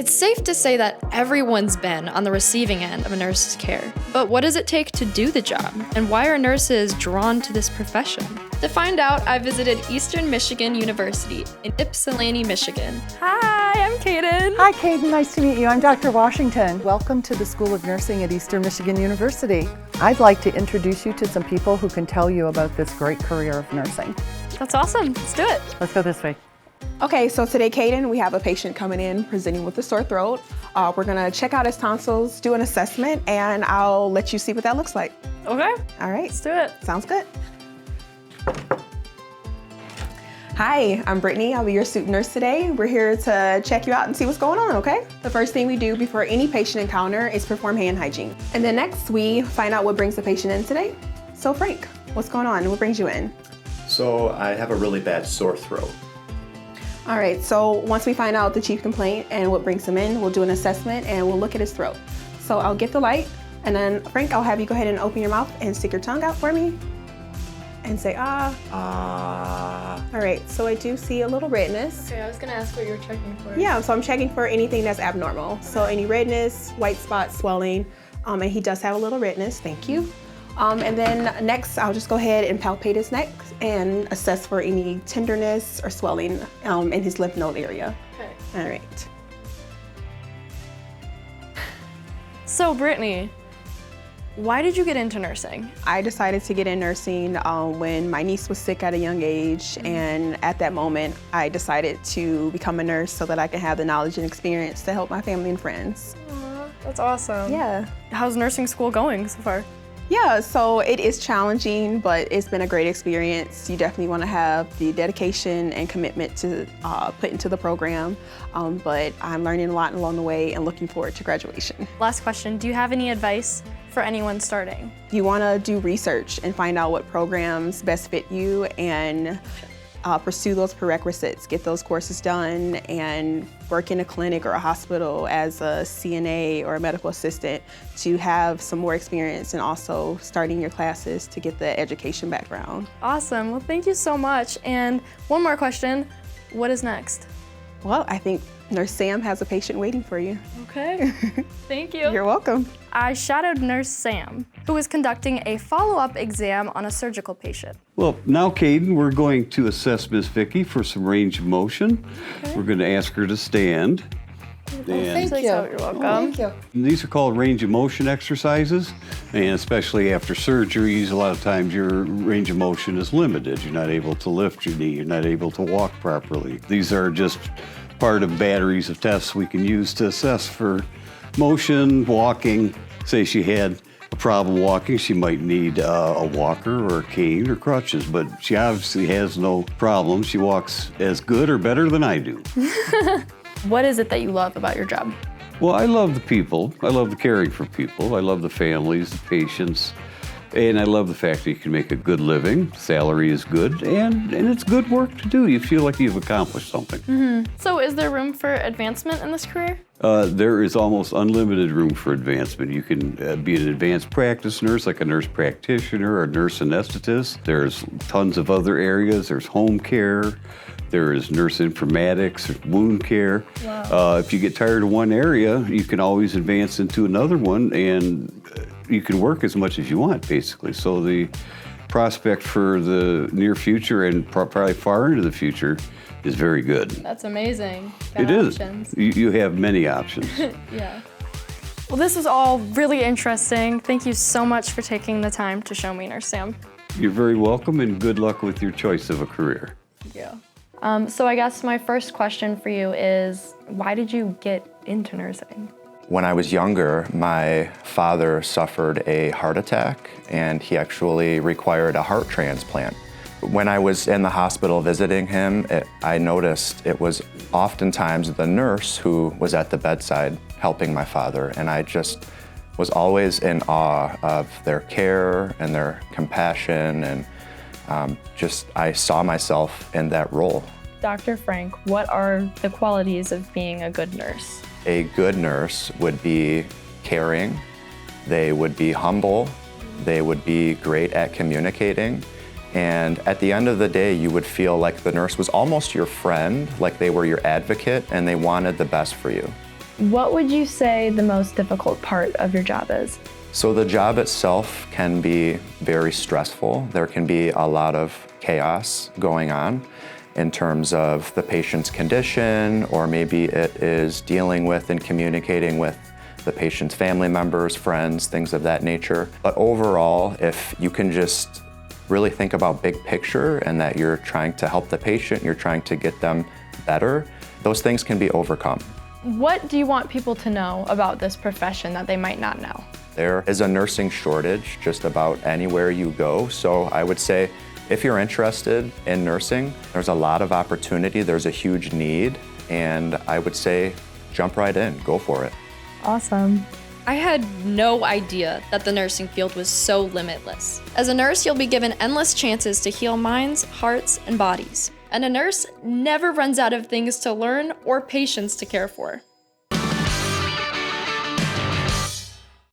It's safe to say that everyone's been on the receiving end of a nurse's care. But what does it take to do the job? And why are nurses drawn to this profession? To find out, I visited Eastern Michigan University in Ypsilanti, Michigan. Hi, I'm Kayden. Hi, Kayden. Nice to meet you. I'm Dr. Washington. Welcome to the School of Nursing at Eastern Michigan University. I'd like to introduce you to some people who can tell you about this great career of nursing. That's awesome. Let's do it. Let's go this way. Okay, so today, Kayden, we have a patient coming in presenting with a sore throat. We're gonna check out his tonsils, do an assessment, and I'll let you see what that looks like. Okay. All right. Let's do it. Sounds good. Hi, I'm Brittany. I'll be your student nurse today. We're here to check you out and see what's going on, okay? The first thing we do before any patient encounter is perform hand hygiene. And then next, we find out what brings the patient in today. So Frank, what's going on? What brings you in? So I have a really bad sore throat. All right, so once we find out the chief complaint and what brings him in, we'll do an assessment and we'll look at his throat. So I'll get the light, and then Frank, I'll have you go ahead and open your mouth and stick your tongue out for me and say, ah. Ah. All right, so I do see a little redness. Okay, I was gonna ask what you were checking for. Yeah, so I'm checking for anything that's abnormal. So any redness, white spots, swelling, and he does have a little redness, thank you. And then next, I'll just go ahead and palpate his neck and assess for any tenderness or swelling in his lymph node area. Okay. All right. So Brittany, why did you get into nursing? I decided to get in nursing when my niece was sick at a young age, and at that moment, I decided to become a nurse so that I can have the knowledge and experience to help my family and friends. Aw, that's awesome. Yeah. How's nursing school going so far? Yeah, so it is challenging, but it's been a great experience. You definitely want to have the dedication and commitment to put into the program, but I'm learning a lot along the way and looking forward to graduation. Last question, do you have any advice for anyone starting? You want to do research and find out what programs best fit you and pursue those prerequisites, get those courses done, and work in a clinic or a hospital as a CNA or a medical assistant to have some more experience, and also starting your classes to get the education background. Awesome, well thank you so much. And one more question, what is next? Well, I think Nurse Sam has a patient waiting for you. Okay, thank you. You're welcome. I shadowed Nurse Sam, who was conducting a follow-up exam on a surgical patient. Well, now, Kayden, we're going to assess Miss Vicky for some range of motion. Okay. We're going to ask her to stand. Thank you. You're welcome. Thank you. These are called range of motion exercises, and especially after surgeries, a lot of times your range of motion is limited. You're not able to lift your knee, you're not able to walk properly. These are just part of batteries of tests we can use to assess for motion, walking. Say she had a problem walking, she might need a walker or a cane or crutches, but she obviously has no problem. She walks as good or better than I do. What is it that you love about your job? Well, I love the people. I love the caring for people. I love the families, the patients, and I love the fact that you can make a good living. Salary is good, and it's good work to do. You feel like you've accomplished something. Mm-hmm. So is there room for advancement in this career? There is almost unlimited room for advancement. You can be an advanced practice nurse, like a nurse practitioner or a nurse anesthetist. There's tons of other areas. There's home care. There is nurse informatics, wound care. Wow. If you get tired of one area, you can always advance into another one, and you can work as much as you want, basically. So the prospect for the near future and probably far into the future is very good. That's amazing. It is. You have many options. Yeah. Well, this is all really interesting. Thank you so much for taking the time to show me Nurse Sam. You're very welcome, and good luck with your choice of a career. Thank you. So I guess my first question for you is, why did you get into nursing? When I was younger, my father suffered a heart attack, and he actually required a heart transplant. When I was in the hospital visiting him, I noticed it was oftentimes the nurse who was at the bedside helping my father, and I just was always in awe of their care and their compassion, and I saw myself in that role. Dr. Frank, what are the qualities of being a good nurse? A good nurse would be caring, they would be humble, they would be great at communicating, and at the end of the day, you would feel like the nurse was almost your friend, like they were your advocate and they wanted the best for you. What would you say the most difficult part of your job is? So the job itself can be very stressful. There can be a lot of chaos going on in terms of the patient's condition, or maybe it is dealing with and communicating with the patient's family members, friends, things of that nature. But overall, if you can just really think about big picture and that you're trying to help the patient, you're trying to get them better, those things can be overcome. What do you want people to know about this profession that they might not know? There is a nursing shortage just about anywhere you go. So I would say if you're interested in nursing, there's a lot of opportunity, there's a huge need, and I would say jump right in, go for it. Awesome. I had no idea that the nursing field was so limitless. As a nurse, you'll be given endless chances to heal minds, hearts, and bodies. And a nurse never runs out of things to learn or patients to care for.